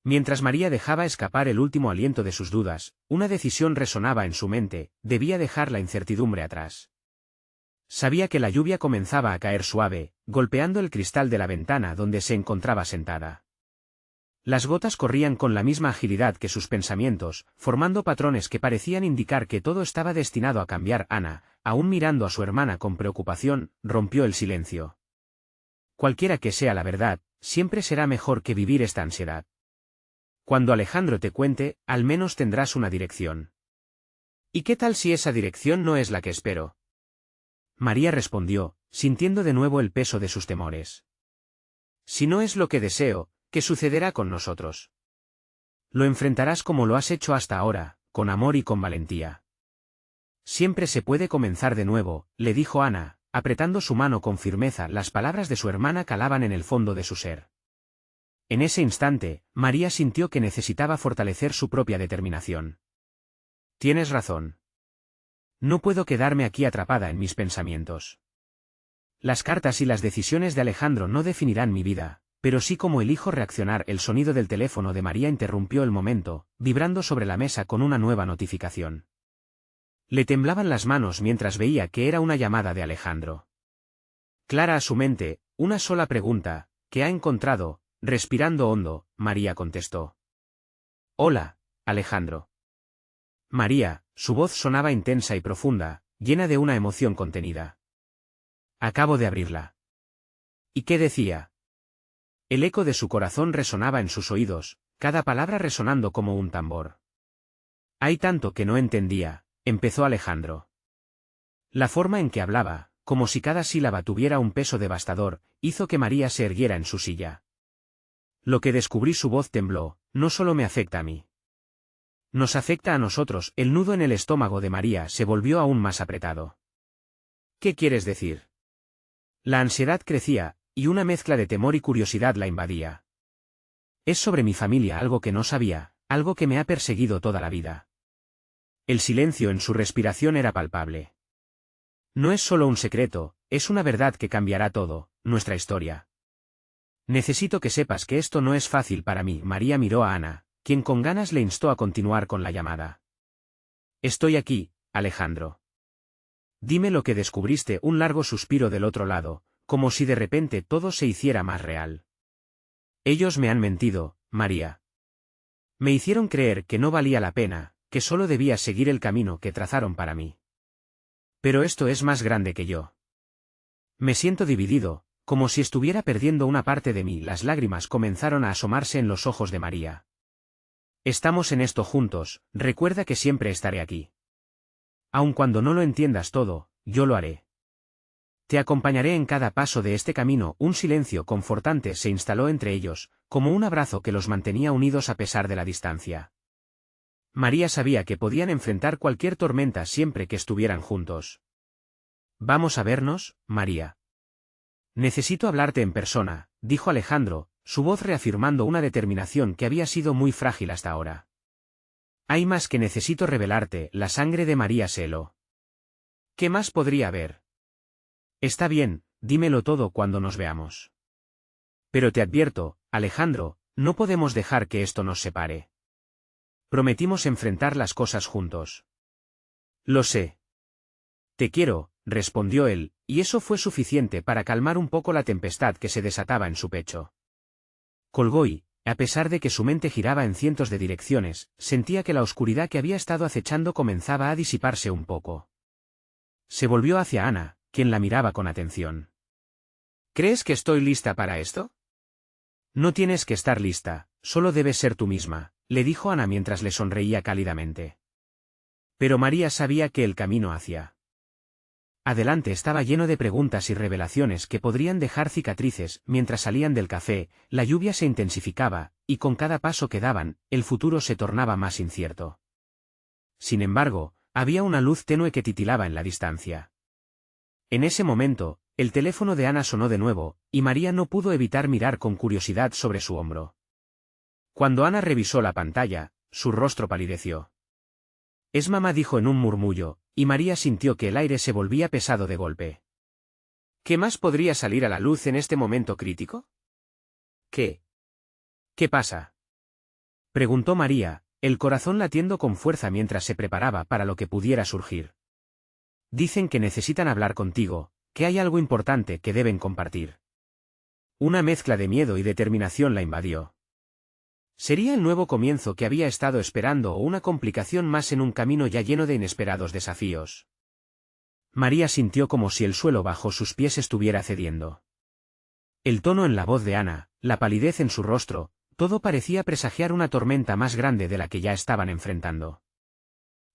Mientras María dejaba escapar el último aliento de sus dudas, una decisión resonaba en su mente: debía dejar la incertidumbre atrás. Sabía que la lluvia comenzaba a caer suave, golpeando el cristal de la ventana donde se encontraba sentada. Las gotas corrían con la misma agilidad que sus pensamientos, formando patrones que parecían indicar que todo estaba destinado a cambiar. Ana, aún mirando a su hermana con preocupación, rompió el silencio. Cualquiera que sea la verdad, siempre será mejor que vivir esta ansiedad. Cuando Alejandro te cuente, al menos tendrás una dirección. ¿Y qué tal si esa dirección no es la que espero? María respondió, sintiendo de nuevo el peso de sus temores. Si no es lo que deseo, ¿Qué sucederá con nosotros? Lo enfrentarás como lo has hecho hasta ahora, con amor y con valentía. Siempre se puede comenzar de nuevo, le dijo Ana, apretando su mano con firmeza. Las palabras de su hermana calaban en el fondo de su ser. En ese instante, María sintió que necesitaba fortalecer su propia determinación. Tienes razón. No puedo quedarme aquí atrapada en mis pensamientos. Las cartas y las decisiones de Alejandro no definirán mi vida, pero sí cómo elijo reaccionar. El sonido del teléfono de María interrumpió el momento, vibrando sobre la mesa con una nueva notificación. Le temblaban las manos mientras veía que era una llamada de Alejandro. Clara a su mente, una sola pregunta: ¿qué ha encontrado? Respirando hondo, María contestó. Hola, Alejandro. María, su voz sonaba intensa y profunda, llena de una emoción contenida. Acabo de abrirla. ¿Y qué decía? El eco de su corazón resonaba en sus oídos, cada palabra resonando como un tambor. Hay tanto que no entendía, empezó Alejandro. La forma en que hablaba, como si cada sílaba tuviera un peso devastador, hizo que María se erguiera en su silla. Lo que descubrí, su voz tembló, no solo me afecta a mí. Nos afecta a nosotros. El nudo en el estómago de María se volvió aún más apretado. ¿Qué quieres decir? La ansiedad crecía, y una mezcla de temor y curiosidad la invadía. Es sobre mi familia, algo que no sabía, algo que me ha perseguido toda la vida. El silencio en su respiración era palpable. No es solo un secreto, es una verdad que cambiará todo, nuestra historia. Necesito que sepas que esto no es fácil para mí. María miró a Ana, quien con ganas le instó a continuar con la llamada. Estoy aquí, Alejandro. Dime lo que descubriste. Un largo suspiro del otro lado, como si de repente todo se hiciera más real. Ellos me han mentido, María. Me hicieron creer que no valía la pena, que solo debía seguir el camino que trazaron para mí. Pero esto es más grande que yo. Me siento dividido, como si estuviera perdiendo una parte de mí. Las lágrimas comenzaron a asomarse en los ojos de María. Estamos en esto juntos, recuerda que siempre estaré aquí. Aun cuando no lo entiendas todo, yo lo haré. Te acompañaré en cada paso de este camino. Un silencio confortante se instaló entre ellos, como un abrazo que los mantenía unidos a pesar de la distancia. María sabía que podían enfrentar cualquier tormenta siempre que estuvieran juntos. Vamos a vernos, María. Necesito hablarte en persona, dijo Alejandro, su voz reafirmando una determinación que había sido muy frágil hasta ahora. Hay más que necesito revelarte. La sangre de María se heló. ¿Qué más podría haber? Está bien, dímelo todo cuando nos veamos. Pero te advierto, Alejandro, no podemos dejar que esto nos separe. Prometimos enfrentar las cosas juntos. Lo sé. Te quiero, respondió él, y eso fue suficiente para calmar un poco la tempestad que se desataba en su pecho. Colgó y, a pesar de que su mente giraba en cientos de direcciones, sentía que la oscuridad que había estado acechando comenzaba a disiparse un poco. Se volvió hacia Ana, quien la miraba con atención. ¿Crees que estoy lista para esto? No tienes que estar lista, solo debes ser tú misma, le dijo Ana mientras le sonreía cálidamente. Pero María sabía que el camino hacia adelante estaba lleno de preguntas y revelaciones que podrían dejar cicatrices. Mientras salían del café, la lluvia se intensificaba, y con cada paso que daban, el futuro se tornaba más incierto. Sin embargo, había una luz tenue que titilaba en la distancia. En ese momento, el teléfono de Ana sonó de nuevo, y María no pudo evitar mirar con curiosidad sobre su hombro. Cuando Ana revisó la pantalla, su rostro palideció. Es mamá, dijo en un murmullo, y María sintió que el aire se volvía pesado de golpe. ¿Qué más podría salir a la luz en este momento crítico? ¿Qué? ¿Qué pasa? Preguntó María, el corazón latiendo con fuerza mientras se preparaba para lo que pudiera surgir. Dicen que necesitan hablar contigo, que hay algo importante que deben compartir. Una mezcla de miedo y determinación la invadió. ¿Sería el nuevo comienzo que había estado esperando o una complicación más en un camino ya lleno de inesperados desafíos? María sintió como si el suelo bajo sus pies estuviera cediendo. El tono en la voz de Ana, la palidez en su rostro, todo parecía presagiar una tormenta más grande de la que ya estaban enfrentando.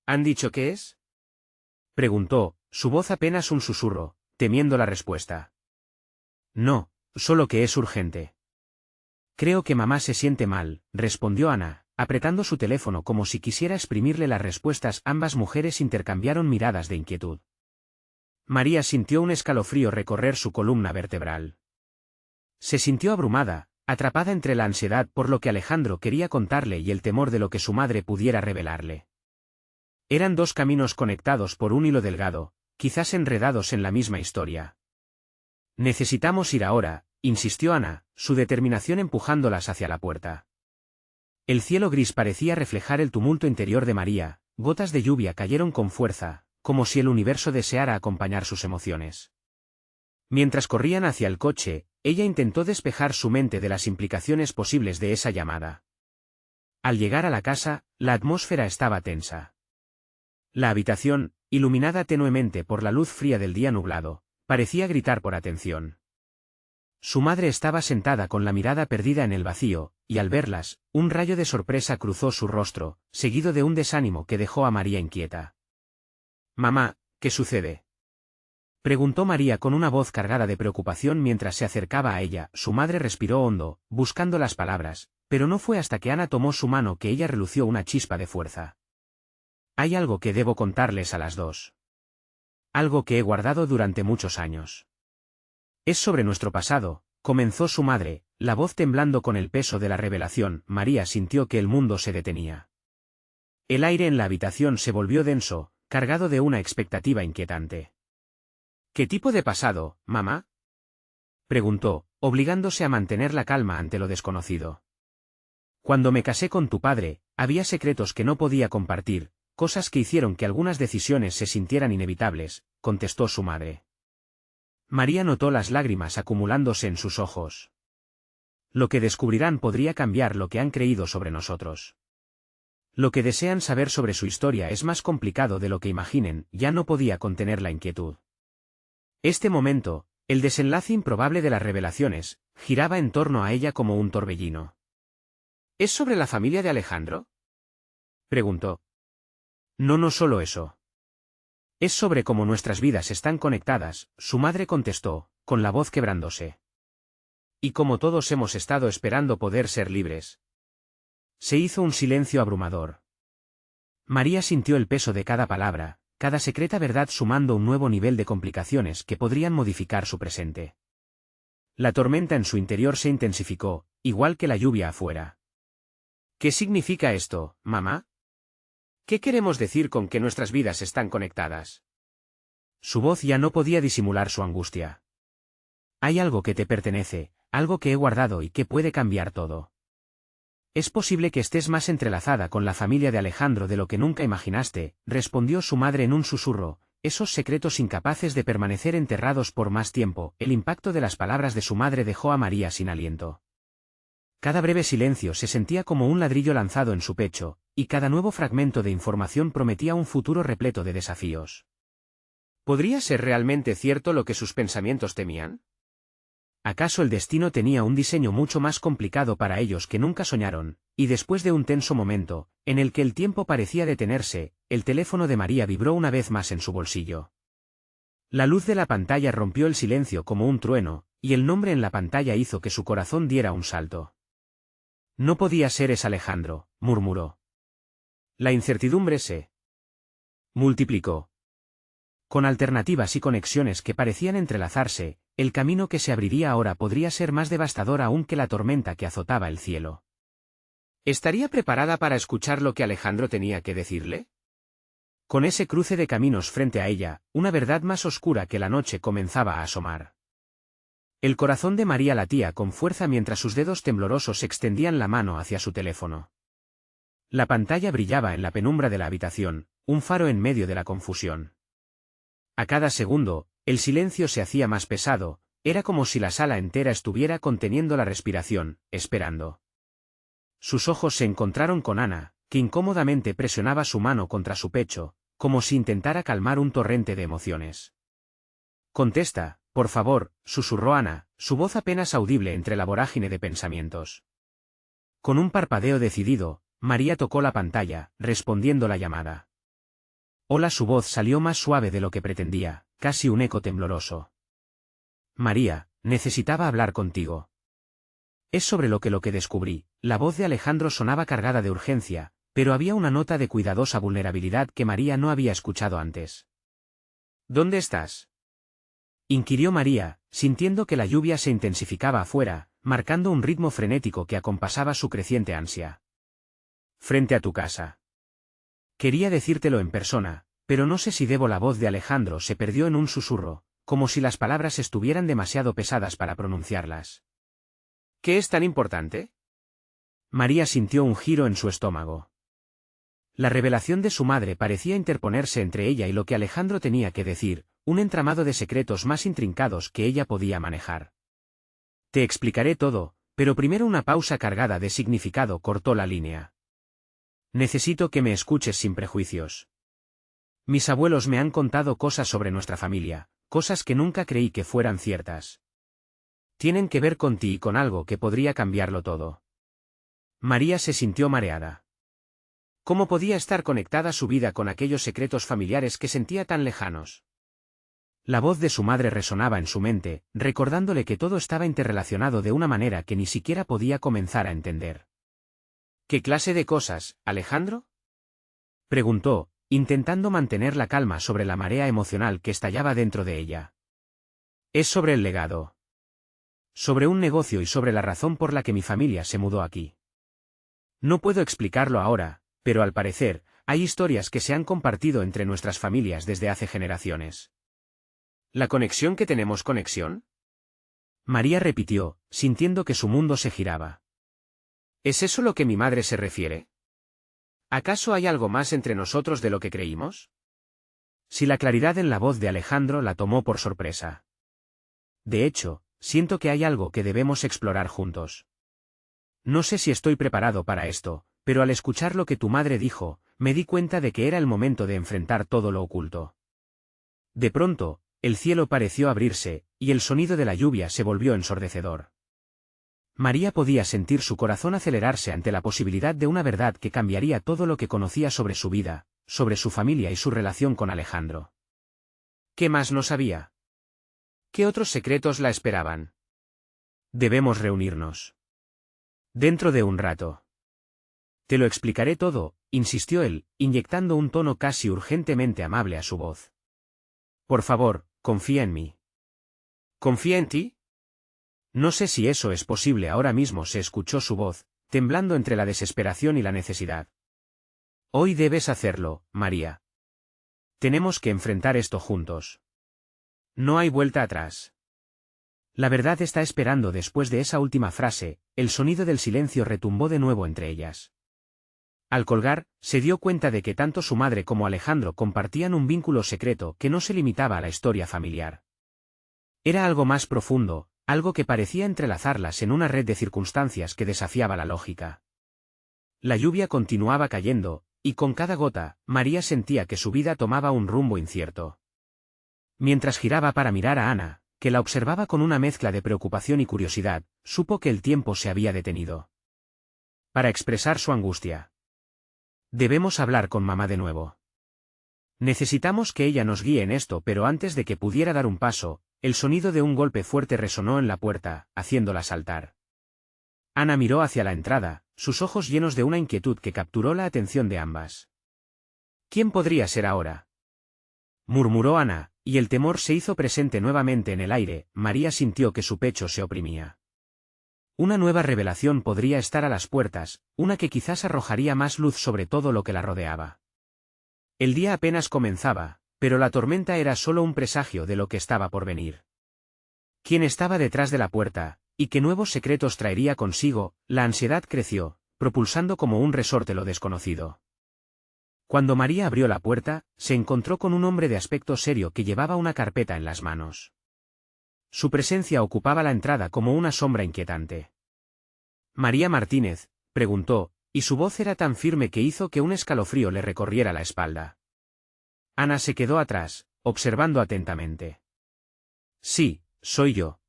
¿Han dicho qué es? Preguntó, su voz apenas un susurro, temiendo la respuesta. No, solo que es urgente. Creo que mamá se siente mal, respondió Ana, apretando su teléfono como si quisiera exprimirle las respuestas. Ambas mujeres intercambiaron miradas de inquietud. María sintió un escalofrío recorrer su columna vertebral. Se sintió abrumada, atrapada entre la ansiedad por lo que Alejandro quería contarle y el temor de lo que su madre pudiera revelarle. Eran dos caminos conectados por un hilo delgado, quizás enredados en la misma historia. Necesitamos ir ahora, insistió Ana, su determinación empujándolas hacia la puerta. El cielo gris parecía reflejar el tumulto interior de María, gotas de lluvia cayeron con fuerza, como si el universo deseara acompañar sus emociones. Mientras corrían hacia el coche, ella intentó despejar su mente de las implicaciones posibles de esa llamada. Al llegar a la casa, la atmósfera estaba tensa. La habitación, iluminada tenuemente por la luz fría del día nublado, parecía gritar por atención. Su madre estaba sentada con la mirada perdida en el vacío, y al verlas, un rayo de sorpresa cruzó su rostro, seguido de un desánimo que dejó a María inquieta. «Mamá, ¿qué sucede?», preguntó María con una voz cargada de preocupación mientras se acercaba a ella. Su madre respiró hondo, buscando las palabras, pero no fue hasta que Ana tomó su mano que ella relució una chispa de fuerza. «Hay algo que debo contarles a las dos. Algo que he guardado durante muchos años. Es sobre nuestro pasado», comenzó su madre, la voz temblando con el peso de la revelación. María sintió que el mundo se detenía. El aire en la habitación se volvió denso, cargado de una expectativa inquietante. «¿Qué tipo de pasado, mamá?», preguntó, obligándose a mantener la calma ante lo desconocido. «Cuando me casé con tu padre, había secretos que no podía compartir, cosas que hicieron que algunas decisiones se sintieran inevitables», contestó su madre. María notó las lágrimas acumulándose en sus ojos. «Lo que descubrirán podría cambiar lo que han creído sobre nosotros. Lo que desean saber sobre su historia es más complicado de lo que imaginen». Ya no podía contener la inquietud. Este momento, el desenlace improbable de las revelaciones, giraba en torno a ella como un torbellino. «¿Es sobre la familia de Alejandro?», preguntó. No solo eso. «Es sobre cómo nuestras vidas están conectadas», su madre contestó, con la voz quebrándose. «Y como todos hemos estado esperando poder ser libres». Se hizo un silencio abrumador. María sintió el peso de cada palabra, cada secreta verdad sumando un nuevo nivel de complicaciones que podrían modificar su presente. La tormenta en su interior se intensificó, igual que la lluvia afuera. «¿Qué significa esto, mamá? ¿Qué queremos decir con que nuestras vidas están conectadas?». Su voz ya no podía disimular su angustia. «Hay algo que te pertenece, algo que he guardado y que puede cambiar todo. Es posible que estés más entrelazada con la familia de Alejandro de lo que nunca imaginaste», respondió su madre en un susurro, esos secretos incapaces de permanecer enterrados por más tiempo. El impacto de las palabras de su madre dejó a María sin aliento. Cada breve silencio se sentía como un ladrillo lanzado en su pecho, y cada nuevo fragmento de información prometía un futuro repleto de desafíos. ¿Podría ser realmente cierto lo que sus pensamientos temían? ¿Acaso el destino tenía un diseño mucho más complicado para ellos que nunca soñaron? Y después de un tenso momento, en el que el tiempo parecía detenerse, el teléfono de María vibró una vez más en su bolsillo. La luz de la pantalla rompió el silencio como un trueno, y el nombre en la pantalla hizo que su corazón diera un salto. «No podía ser, es Alejandro», murmuró. La incertidumbre se multiplicó. Con alternativas y conexiones que parecían entrelazarse, el camino que se abriría ahora podría ser más devastador aún que la tormenta que azotaba el cielo. ¿Estaría preparada para escuchar lo que Alejandro tenía que decirle? Con ese cruce de caminos frente a ella, una verdad más oscura que la noche comenzaba a asomar. El corazón de María latía con fuerza mientras sus dedos temblorosos extendían la mano hacia su teléfono. La pantalla brillaba en la penumbra de la habitación, un faro en medio de la confusión. A cada segundo, el silencio se hacía más pesado, era como si la sala entera estuviera conteniendo la respiración, esperando. Sus ojos se encontraron con Ana, que incómodamente presionaba su mano contra su pecho, como si intentara calmar un torrente de emociones. «Contesta, por favor», susurró Ana, su voz apenas audible entre la vorágine de pensamientos. Con un parpadeo decidido, María tocó la pantalla, respondiendo la llamada. Hola, su voz salió más suave de lo que pretendía, casi un eco tembloroso. «María, necesitaba hablar contigo». Es sobre lo que descubrí. La voz de Alejandro sonaba cargada de urgencia, pero había una nota de cuidadosa vulnerabilidad que María no había escuchado antes. ¿Dónde estás?, inquirió María, sintiendo que la lluvia se intensificaba afuera, marcando un ritmo frenético que acompasaba su creciente ansia. Frente a tu casa. Quería decírtelo en persona, pero no sé si debo. La voz de Alejandro se perdió en un susurro, como si las palabras estuvieran demasiado pesadas para pronunciarlas. ¿Qué es tan importante? María sintió un giro en su estómago. La revelación de su madre parecía interponerse entre ella y lo que Alejandro tenía que decir, un entramado de secretos más intrincados que ella podía manejar. Te explicaré todo, pero primero. Una pausa cargada de significado cortó la línea. Necesito que me escuches sin prejuicios. Mis abuelos me han contado cosas sobre nuestra familia, cosas que nunca creí que fueran ciertas. Tienen que ver con ti y con algo que podría cambiarlo todo. María se sintió mareada. ¿Cómo podía estar conectada su vida con aquellos secretos familiares que sentía tan lejanos? La voz de su madre resonaba en su mente, recordándole que todo estaba interrelacionado de una manera que ni siquiera podía comenzar a entender. ¿Qué clase de cosas, Alejandro?, preguntó, intentando mantener la calma sobre la marea emocional que estallaba dentro de ella. Es sobre el legado. Sobre un negocio y sobre la razón por la que mi familia se mudó aquí. No puedo explicarlo ahora, pero al parecer, hay historias que se han compartido entre nuestras familias desde hace generaciones. ¿La conexión que tenemos conexión? María repitió, sintiendo que su mundo se giraba. ¿Es eso lo que mi madre se refiere? ¿Acaso hay algo más entre nosotros de lo que creímos? Si la claridad en la voz de Alejandro la tomó por sorpresa. De hecho, siento que hay algo que debemos explorar juntos. No sé si estoy preparado para esto, pero al escuchar lo que tu madre dijo, me di cuenta de que era el momento de enfrentar todo lo oculto. De pronto, el cielo pareció abrirse, y el sonido de la lluvia se volvió ensordecedor. María podía sentir su corazón acelerarse ante la posibilidad de una verdad que cambiaría todo lo que conocía sobre su vida, sobre su familia y su relación con Alejandro. ¿Qué más no sabía? ¿Qué otros secretos la esperaban? Debemos reunirnos. Dentro de un rato. Te lo explicaré todo, insistió él, inyectando un tono casi urgentemente amable a su voz. Por favor, confía en mí. ¿Confía en ti? No sé si eso es posible ahora mismo. Se escuchó su voz, temblando entre la desesperación y la necesidad. Hoy debes hacerlo, María. Tenemos que enfrentar esto juntos. No hay vuelta atrás. La verdad está esperando. Después de esa última frase, el sonido del silencio retumbó de nuevo entre ellas. Al colgar, se dio cuenta de que tanto su madre como Alejandro compartían un vínculo secreto que no se limitaba a la historia familiar. Era algo más profundo, algo que parecía entrelazarlas en una red de circunstancias que desafiaba la lógica. La lluvia continuaba cayendo, y con cada gota, María sentía que su vida tomaba un rumbo incierto. Mientras giraba para mirar a Ana, que la observaba con una mezcla de preocupación y curiosidad, supo que el tiempo se había detenido. Para expresar su angustia. Debemos hablar con mamá de nuevo. Necesitamos que ella nos guíe en esto, pero antes de que pudiera dar un paso, el sonido de un golpe fuerte resonó en la puerta, haciéndola saltar. Ana miró hacia la entrada, sus ojos llenos de una inquietud que capturó la atención de ambas. ¿Quién podría ser ahora?, murmuró Ana, y el temor se hizo presente nuevamente en el aire. María sintió que su pecho se oprimía. Una nueva revelación podría estar a las puertas, una que quizás arrojaría más luz sobre todo lo que la rodeaba. El día apenas comenzaba, pero la tormenta era solo un presagio de lo que estaba por venir. ¿Quién estaba detrás de la puerta, y qué nuevos secretos traería consigo? La ansiedad creció, propulsando como un resorte lo desconocido. Cuando María abrió la puerta, se encontró con un hombre de aspecto serio que llevaba una carpeta en las manos. Su presencia ocupaba la entrada como una sombra inquietante. «¿María Martínez?», preguntó, y su voz era tan firme que hizo que un escalofrío le recorriera la espalda. Ana se quedó atrás, observando atentamente. «Sí, soy yo».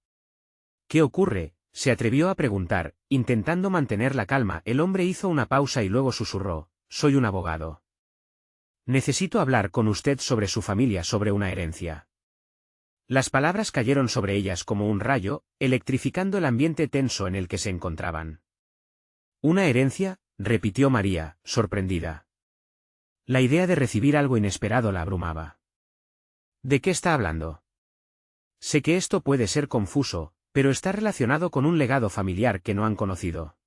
«¿Qué ocurre?», se atrevió a preguntar, intentando mantener la calma. El hombre hizo una pausa y luego susurró: «Soy un abogado. Necesito hablar con usted sobre su familia, sobre una herencia». Las palabras cayeron sobre ellas como un rayo, electrificando el ambiente tenso en el que se encontraban. ¿Una herencia?, repitió María, sorprendida. La idea de recibir algo inesperado la abrumaba. ¿De qué está hablando? Sé que esto puede ser confuso, pero está relacionado con un legado familiar que no han conocido.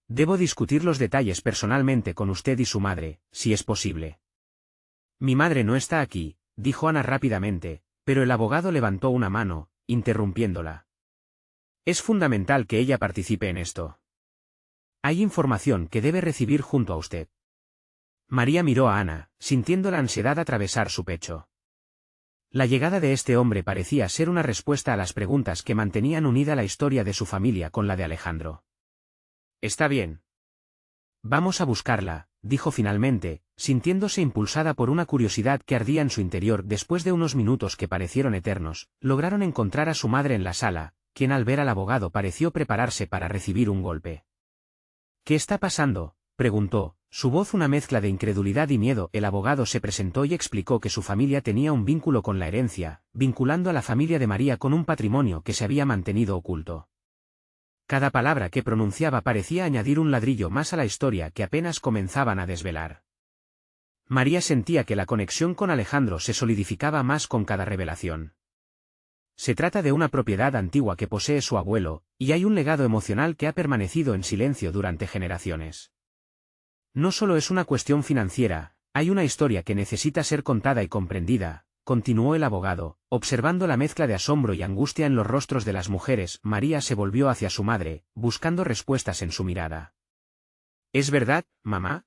Debo discutir los detalles personalmente con usted y su madre, si es posible. Mi madre no está aquí, dijo Ana rápidamente, pero el abogado levantó una mano, interrumpiéndola. Es fundamental que ella participe en esto. Hay información que debe recibir junto a usted. María miró a Ana, sintiendo la ansiedad atravesar su pecho. La llegada de este hombre parecía ser una respuesta a las preguntas que mantenían unida la historia de su familia con la de Alejandro. Está bien. Vamos a buscarla, dijo finalmente, sintiéndose impulsada por una curiosidad que ardía en su interior. Después de unos minutos que parecieron eternos, lograron encontrar a su madre en la sala, quien al ver al abogado pareció prepararse para recibir un golpe. ¿Qué está pasando?, preguntó, su voz una mezcla de incredulidad y miedo. El abogado se presentó y explicó que su familia tenía un vínculo con la herencia, vinculando a la familia de María con un patrimonio que se había mantenido oculto. Cada palabra que pronunciaba parecía añadir un ladrillo más a la historia que apenas comenzaban a desvelar. María sentía que la conexión con Alejandro se solidificaba más con cada revelación. Se trata de una propiedad antigua que posee su abuelo, y hay un legado emocional que ha permanecido en silencio durante generaciones. No solo es una cuestión financiera, hay una historia que necesita ser contada y comprendida, continuó el abogado, observando la mezcla de asombro y angustia en los rostros de las mujeres. María se volvió hacia su madre, buscando respuestas en su mirada. ¿Es verdad, mamá?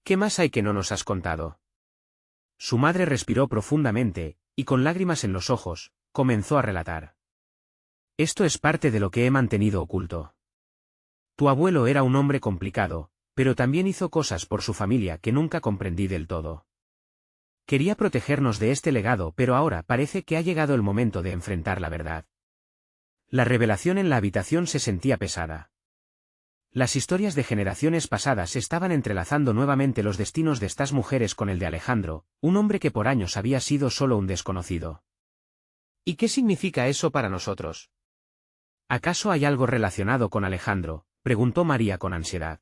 ¿Qué más hay que no nos has contado? Su madre respiró profundamente, y con lágrimas en los ojos, comenzó a relatar. Esto es parte de lo que he mantenido oculto. Tu abuelo era un hombre complicado, pero también hizo cosas por su familia que nunca comprendí del todo. Quería protegernos de este legado, pero ahora parece que ha llegado el momento de enfrentar la verdad. La revelación en la habitación se sentía pesada. Las historias de generaciones pasadas estaban entrelazando nuevamente los destinos de estas mujeres con el de Alejandro, un hombre que por años había sido solo un desconocido. ¿Y qué significa eso para nosotros? ¿Acaso hay algo relacionado con Alejandro?, preguntó María con ansiedad.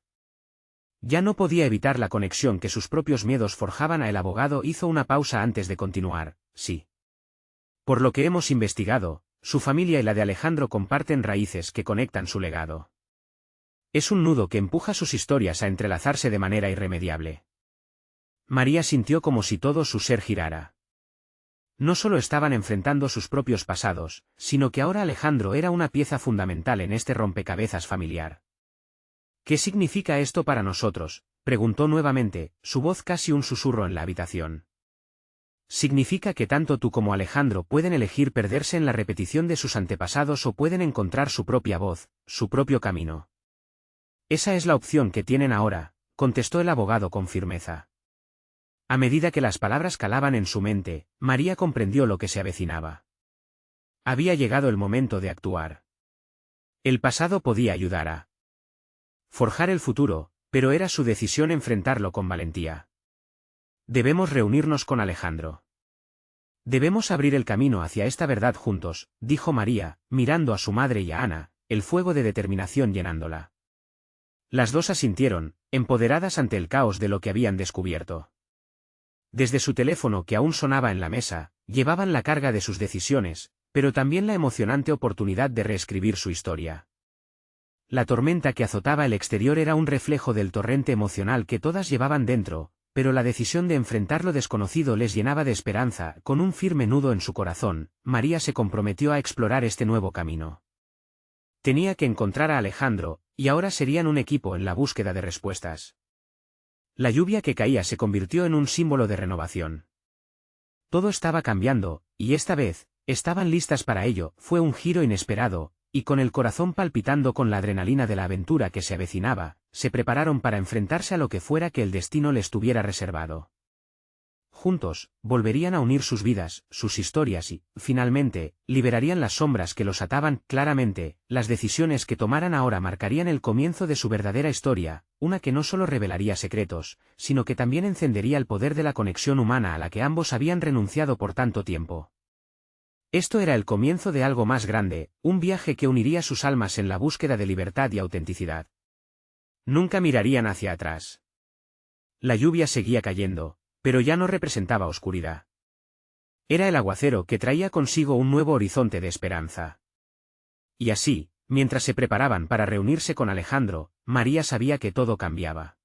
Ya no podía evitar la conexión que sus propios miedos forjaban. El abogado hizo una pausa antes de continuar. Sí. Por lo que hemos investigado, su familia y la de Alejandro comparten raíces que conectan su legado. Es un nudo que empuja sus historias a entrelazarse de manera irremediable. María sintió como si todo su ser girara. No solo estaban enfrentando sus propios pasados, sino que ahora Alejandro era una pieza fundamental en este rompecabezas familiar. ¿Qué significa esto para nosotros?, preguntó nuevamente, su voz casi un susurro en la habitación. Significa que tanto tú como Alejandro pueden elegir perderse en la repetición de sus antepasados o pueden encontrar su propia voz, su propio camino. Esa es la opción que tienen ahora, contestó el abogado con firmeza. A medida que las palabras calaban en su mente, María comprendió lo que se avecinaba. Había llegado el momento de actuar. El pasado podía ayudar a forjar el futuro, pero era su decisión enfrentarlo con valentía. Debemos reunirnos con Alejandro. Debemos abrir el camino hacia esta verdad juntos, dijo María, mirando a su madre y a Ana, el fuego de determinación llenándola. Las dos asintieron, empoderadas ante el caos de lo que habían descubierto. Desde su teléfono que aún sonaba en la mesa, llevaban la carga de sus decisiones, pero también la emocionante oportunidad de reescribir su historia. La tormenta que azotaba el exterior era un reflejo del torrente emocional que todas llevaban dentro, pero la decisión de enfrentar lo desconocido les llenaba de esperanza. Con un firme nudo en su corazón, María se comprometió a explorar este nuevo camino. Tenía que encontrar a Alejandro, y ahora serían un equipo en la búsqueda de respuestas. La lluvia que caía se convirtió en un símbolo de renovación. Todo estaba cambiando, y esta vez, estaban listas para ello. Fue un giro inesperado, y con el corazón palpitando con la adrenalina de la aventura que se avecinaba, se prepararon para enfrentarse a lo que fuera que el destino les tuviera reservado. Juntos, volverían a unir sus vidas, sus historias y, finalmente, liberarían las sombras que los ataban. Claramente, las decisiones que tomaran ahora marcarían el comienzo de su verdadera historia, una que no solo revelaría secretos, sino que también encendería el poder de la conexión humana a la que ambos habían renunciado por tanto tiempo. Esto era el comienzo de algo más grande, un viaje que uniría sus almas en la búsqueda de libertad y autenticidad. Nunca mirarían hacia atrás. La lluvia seguía cayendo, pero ya no representaba oscuridad. Era el aguacero que traía consigo un nuevo horizonte de esperanza. Y así, mientras se preparaban para reunirse con Alejandro, María sabía que todo cambiaba.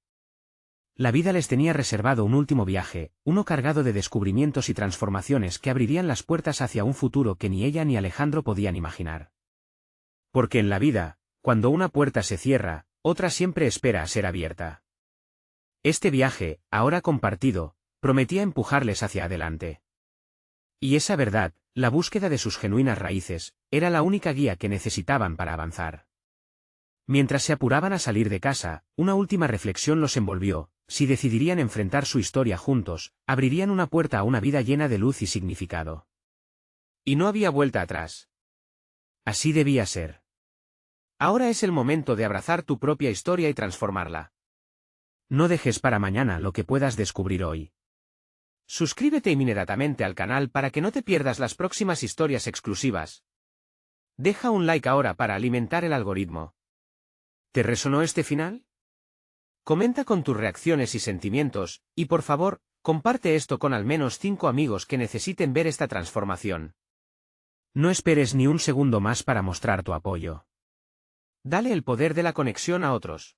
La vida les tenía reservado un último viaje, uno cargado de descubrimientos y transformaciones que abrirían las puertas hacia un futuro que ni ella ni Alejandro podían imaginar. Porque en la vida, cuando una puerta se cierra, otra siempre espera a ser abierta. Este viaje, ahora compartido, prometía empujarles hacia adelante. Y esa verdad, la búsqueda de sus genuinas raíces, era la única guía que necesitaban para avanzar. Mientras se apuraban a salir de casa, una última reflexión los envolvió: si decidirían enfrentar su historia juntos, abrirían una puerta a una vida llena de luz y significado. Y no había vuelta atrás. Así debía ser. Ahora es el momento de abrazar tu propia historia y transformarla. No dejes para mañana lo que puedas descubrir hoy. Suscríbete inmediatamente al canal para que no te pierdas las próximas historias exclusivas. Deja un like ahora para alimentar el algoritmo. ¿Te resonó este final? Comenta con tus reacciones y sentimientos, y por favor, comparte esto con al menos 5 amigos que necesiten ver esta transformación. No esperes ni un segundo más para mostrar tu apoyo. Dale el poder de la conexión a otros.